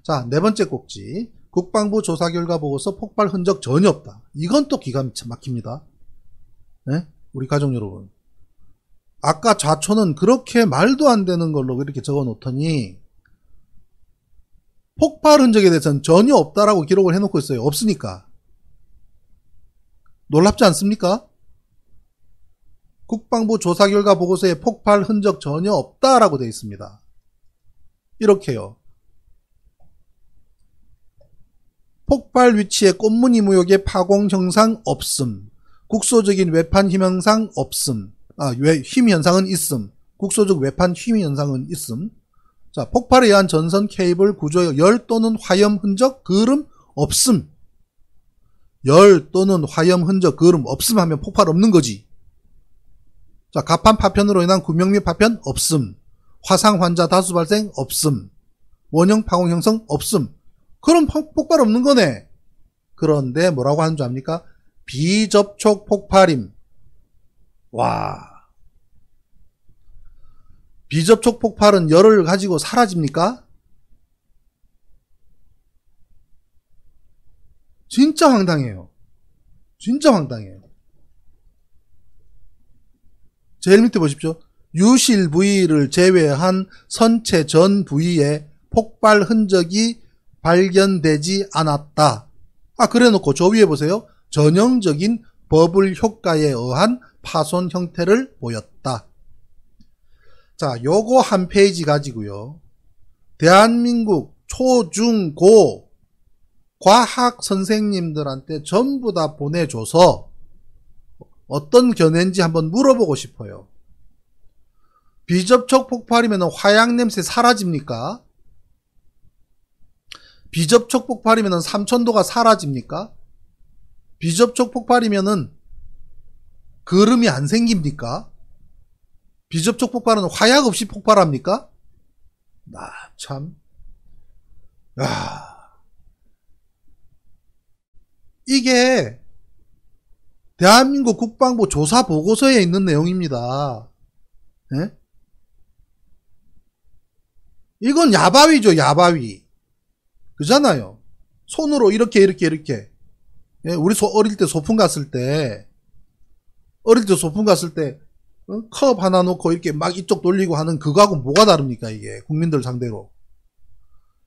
자, 네 번째 꼭지. 국방부 조사 결과 보고서 폭발 흔적 전혀 없다. 이건 또 기가 막힙니다. 네? 우리 가족 여러분. 아까 좌초는 그렇게 말도 안 되는 걸로 이렇게 적어 놓더니 폭발 흔적에 대해서는 전혀 없다라고 기록을 해놓고 있어요. 없으니까. 놀랍지 않습니까? 국방부 조사 결과 보고서에 폭발 흔적 전혀 없다라고 되어 있습니다. 이렇게요. 폭발 위치에 꽃무늬 무역의 파공 형상 없음. 국소적인 외판 힘 현상 없음. 힘 현상은 있음. 국소적 외판 힘 현상은 있음. 자, 폭발에 의한 전선 케이블 구조의 열 또는 화염 흔적 그을음 없음. 열 또는 화염 흔적 그을음 없음 하면 폭발 없는 거지. 자, 가판 파편으로 인한 구명 및 파편 없음. 화상 환자 다수 발생 없음. 원형 파공 형성 없음. 그럼 폭발 없는 거네. 그런데 뭐라고 하는 줄 압니까? 비접촉 폭발임. 와. 비접촉 폭발은 열을 가지고 사라집니까? 진짜 황당해요. 진짜 황당해요. 제일 밑에 보십시오. 유실 부위를 제외한 선체 전 부위에 폭발 흔적이 발견되지 않았다. 그래 놓고 저 위에 보세요. 전형적인 버블 효과에 의한 파손 형태를 보였다. 자, 요거 한 페이지 가지고요. 대한민국 초, 중, 고 과학 선생님들한테 전부 다 보내줘서 어떤 견해인지 한번 물어보고 싶어요. 비접촉 폭발이면 화약 냄새 사라집니까? 비접촉 폭발이면 삼천도가 사라집니까? 비접촉 폭발이면 그름이 안 생깁니까? 비접촉 폭발은 화약 없이 폭발합니까? 참. 이게 대한민국 국방부 조사 보고서에 있는 내용입니다. 네? 이건 야바위죠, 야바위. 그잖아요. 손으로 이렇게. 예, 우리 어릴 때 소풍 갔을 때 컵 하나 놓고 이렇게 막 이쪽 돌리고 하는 그거하고 뭐가 다릅니까, 이게. 국민들 상대로.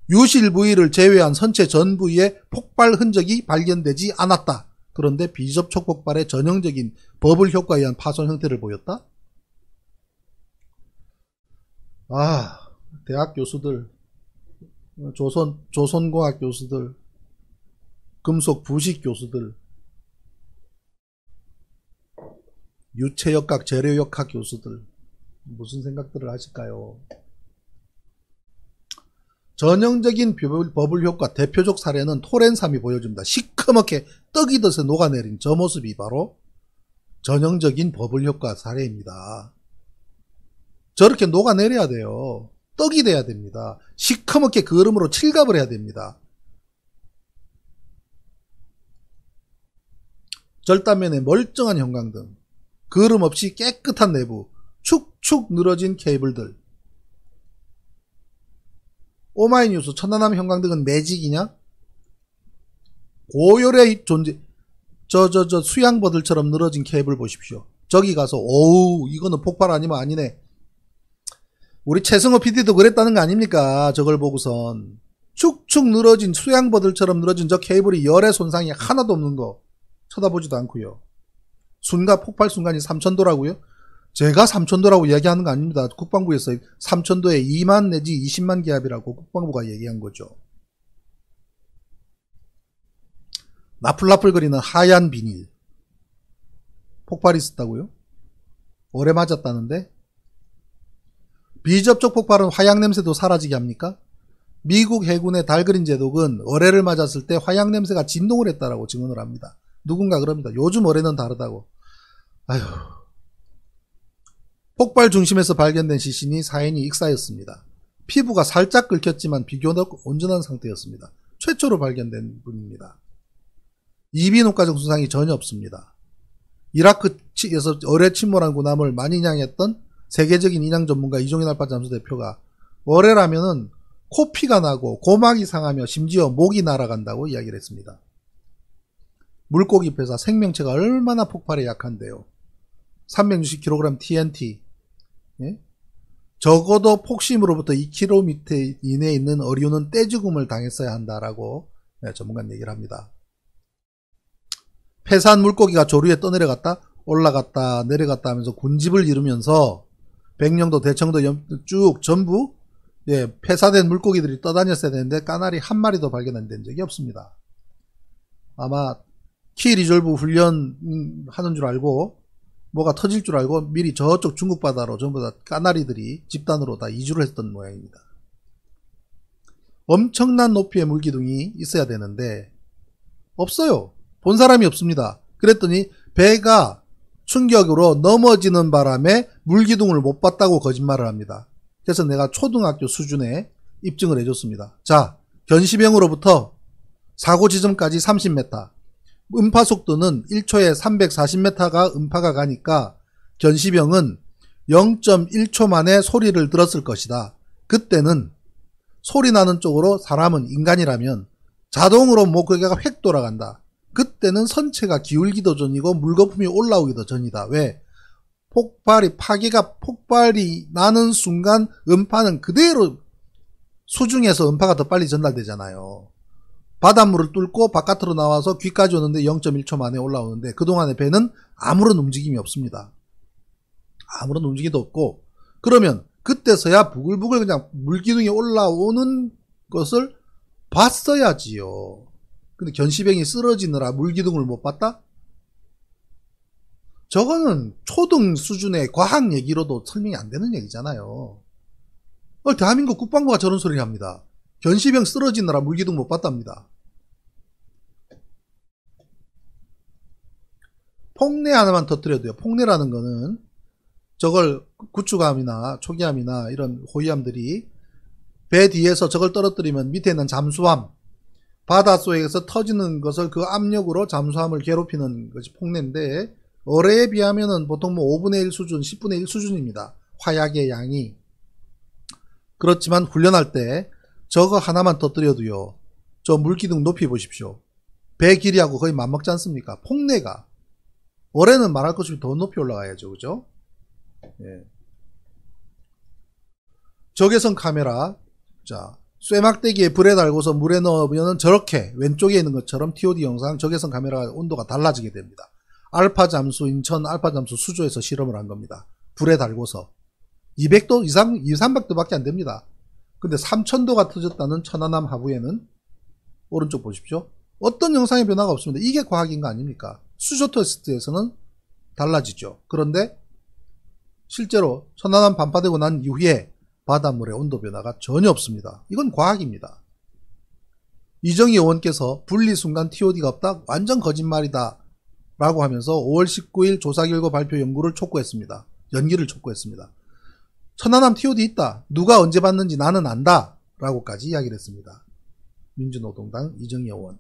유실 부위를 제외한 선체 전 부위에 폭발 흔적이 발견되지 않았다. 그런데 비접촉 폭발의 전형적인 버블 효과에 의한 파손 형태를 보였다? 대학 교수들, 조선공학 교수들, 금속 부식 교수들, 유체역학, 재료역학 교수들, 무슨 생각들을 하실까요? 전형적인 버블 효과 대표적 사례는 토렌삼이 보여줍니다. 시커멓게 떡이 듯이 녹아내린 저 모습이 바로 전형적인 버블 효과 사례입니다. 저렇게 녹아내려야 돼요. 떡이 돼야 됩니다. 시커멓게 그름으로 칠갑을 해야 됩니다. 절단면에 멀쩡한 형광등, 그름 없이 깨끗한 내부, 축축 늘어진 케이블들. 오마이뉴스 천안함 형광등은 매직이냐? 고열의 존재. 저 수양버들처럼 늘어진 케이블 보십시오. 저기 가서 오우 이거는 폭발 아니면 아니네. 우리 최승호 PD도 그랬다는 거 아닙니까? 저걸 보고선 축축 늘어진 수양버들처럼 늘어진 저 케이블이 열의 손상이 하나도 없는 거 쳐다보지도 않고요. 폭발 순간이 3000도라고요? 제가 3000도라고 이야기하는 거 아닙니다. 국방부에서 3000도에 2만 내지 20만 기압이라고 국방부가 얘기한 거죠. 나풀나풀거리는 하얀 비닐. 폭발이 있었다고요? 오래 맞았다는데? 비접촉 폭발은 화약 냄새도 사라지게 합니까? 미국 해군의 달그린 제독은 어뢰를 맞았을 때 화약 냄새가 진동을 했다라고 증언을 합니다. 누군가 그럽니다. 요즘 어뢰는 다르다고. 폭발 중심에서 발견된 시신이 사인이 익사였습니다. 피부가 살짝 긁혔지만 비교적 온전한 상태였습니다. 최초로 발견된 분입니다. 이비인후과적 손상이 전혀 없습니다. 이라크에서 어뢰 침몰한 군함을 많이 인양했던 세계적인 인양 전문가 이종인 알파 잠수 대표가 어뢰라면은 코피가 나고 고막이 상하며 심지어 목이 날아간다고 이야기를 했습니다. 물고기 폐사 생명체가 얼마나 폭발에 약한데요. 360kg TNT, 예? 적어도 폭심으로부터 2km 이내에 있는 어류는 떼죽음을 당했어야 한다라고 전문가는 얘기를 합니다. 폐사한 물고기가 조류에 떠내려갔다 올라갔다 내려갔다 하면서 군집을 이루면서 백령도 대청도 쭉 전부 폐사된 물고기들이 떠다녔어야 되는데 까나리 한 마리도 발견된 적이 없습니다. 아마 키 리졸브 훈련하는 줄 알고 뭐가 터질 줄 알고 미리 저쪽 중국 바다로 전부 다 까나리들이 집단으로 다 이주를 했던 모양입니다. 엄청난 높이의 물기둥이 있어야 되는데 없어요. 본 사람이 없습니다. 그랬더니 배가 충격으로 넘어지는 바람에 물기둥을 못 봤다고 거짓말을 합니다. 그래서 내가 초등학교 수준에 입증을 해줬습니다. 자, 견시병으로부터 사고 지점까지 30m, 음파 속도는 1초에 340m가 음파가 가니까 견시병은 0.1초 만에 소리를 들었을 것이다. 그때는 소리 나는 쪽으로 사람은 인간이라면 자동으로 목고개가 획 돌아간다. 그때는 선체가 기울기도 전이고 물거품이 올라오기도 전이다. 왜? 폭발이 나는 순간 음파는 그대로 수중에서 음파가 더 빨리 전달되잖아요. 바닷물을 뚫고 바깥으로 나와서 귀까지 오는데 0.1초 만에 올라오는데 그동안의 배는 아무런 움직임이 없습니다. 아무런 움직임도 없고 그러면 그때서야 부글부글 그냥 물기둥이 올라오는 것을 봤어야지요. 근데 견시병이 쓰러지느라 물기둥을 못 봤다? 저거는 초등 수준의 과학 얘기로도 설명이 안 되는 얘기잖아요. 대한민국 국방부가 저런 소리를 합니다. 견시병 쓰러지느라 물기둥 못 봤답니다. 폭내 하나만 터뜨려도요. 폭내라는 거는 저걸 구축함이나 초기함이나 이런 호위함들이 배 뒤에서 저걸 떨어뜨리면 밑에 있는 잠수함, 바닷속에서 터지는 것을 그 압력으로 잠수함을 괴롭히는 것이 폭내인데 어뢰에 비하면은 보통 5분의 1 수준, 10분의 1 수준입니다. 화약의 양이. 그렇지만 훈련할 때 저거 하나만 터뜨려도요. 저 물기둥 높이 보십시오. 배 길이하고 거의 맞먹지 않습니까? 폭내가. 어뢰는 말할 것 없이 더 높이 올라가야죠. 그죠? 예. 적외선 카메라. 자, 쇠막대기에 불에 달고서 물에 넣으면 저렇게 왼쪽에 있는 것처럼 TOD 영상 적외선 카메라 온도가 달라지게 됩니다. 알파 잠수, 인천 알파 잠수 수조에서 실험을 한 겁니다. 불에 달고서 200도 이상, 200~300도 밖에 안 됩니다. 근데 3000도가 터졌다는 천안함 하부에는 오른쪽 보십시오. 어떤 영상의 변화가 없습니다. 이게 과학인 거 아닙니까? 수조 테스트에서는 달라지죠. 그런데 실제로 천안함 반파되고 난 이후에 바닷물의 온도 변화가 전혀 없습니다. 이건 과학입니다. 이정희 의원께서 분리순간 TOD가 없다? 완전 거짓말이다. 라고 하면서 5월 19일 조사결과 발표 연기를 촉구했습니다. 천안함 TOD 있다. 누가 언제 봤는지 나는 안다. 라고까지 이야기를 했습니다. 민주노동당 이정희 의원.